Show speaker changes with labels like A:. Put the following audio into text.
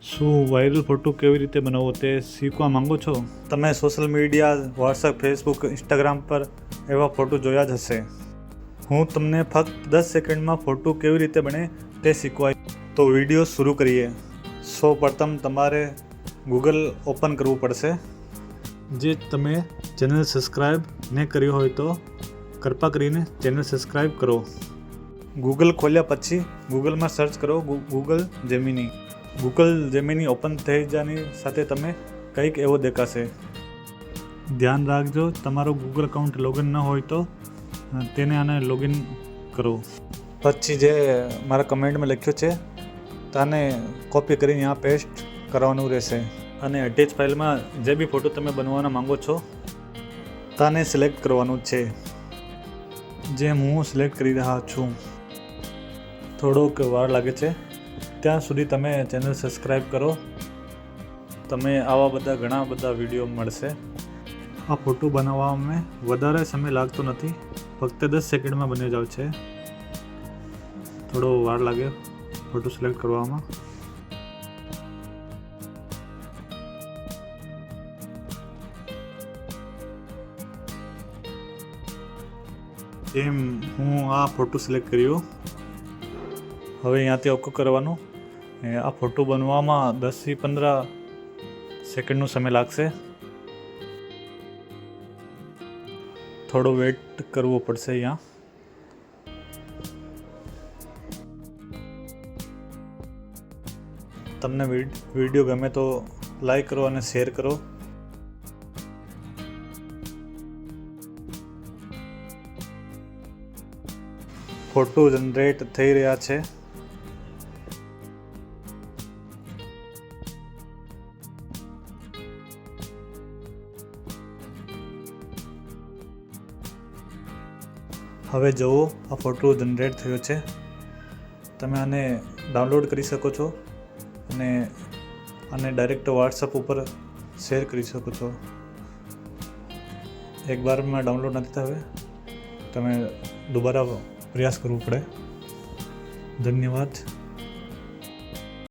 A: શું viral photo કેવી રીતે બનાવવો તે શીખવા માંગો છો? તમે social media, WhatsApp, Facebook, Instagram પર એવા ફોટો જોયા જ હશે. હું તમને ફક્ત 10 સેકન્ડમાં ફોટો કેવી રીતે બને તે શીખવાય. તો વિડીયો શરૂ કરીએ. સૌપ્રથમ તમારે ગૂગલ ઓપન કરવું પડશે. જે તમે ચેનલ સબસ્ક્રાઈબ ન કરી હોય તો કૃપા કરીને ચેનલ સબસ્ક્રાઈબ કરો. ગૂગલ ખોલ્યા પછી ગૂગલમાં સર્ચ કરો Google Gemini. Google Gemini open થઈ જવાની સાથે તમે કંઈક એવો દેખાશે. ધ્યાન રાખજો, તમારો ગૂગલ એકાઉન્ટ લોગિન ન હોય તો તેને આને લોગિન કરો. પછી જે મારા કમેન્ટમાં લખ્યું છે તેને કોપી કરીને यहाँ પેસ્ટ કરવાનું રહેશે. અને અટેચ ફાઇલમાં જે બી ફોટો તમે બનાવવાના માંગો છો તેને સિલેક્ટ કરવાનું છે, જેમ હું સિલેક્ટ કરી રહ્યા છું. થોડોક વાર લાગે છે, ત્યાં સુધી તમે ચેનલ સબસ્ક્રાઈબ કરો. તમે આવા બધા ઘણા બધા વિડીયો મળશે. આ ફોટો બનાવવામાં વધારે સમય લાગતો નથી, ફક્ત 10 સેકન્ડમાં બની જાય છે. થોડો વાર લાગે ફોટો સિલેક્ટ કરવામાં. જેમ હું આ ફોટો સિલેક્ટ કર્યો, હવે અહીંયાથી ઓકે કરવાનું. આ ફોટો બનવામાં 10 થી 15 સેકન્ડનો સમય લાગશે. થોડો વેઇટ કરવો પડશે અહીંયા. તમને વિડીયો ગમે તો લાઈક કરો અને શેર કરો. ફોટો જનરેટ થઈ રહ્યા છે. હવે જુઓ, આ ફોટો જનરેટ થયો છે. તમે આને ડાઉનલોડ કરી શકો છો અને આને ડાયરેક્ટ વોટ્સઅપ ઉપર શેર કરી શકો છો. એક બારમાં ડાઉનલોડ નથી થવે, તમે દુબારા પ્રયાસ કરવો પડે. ધન્યવાદ.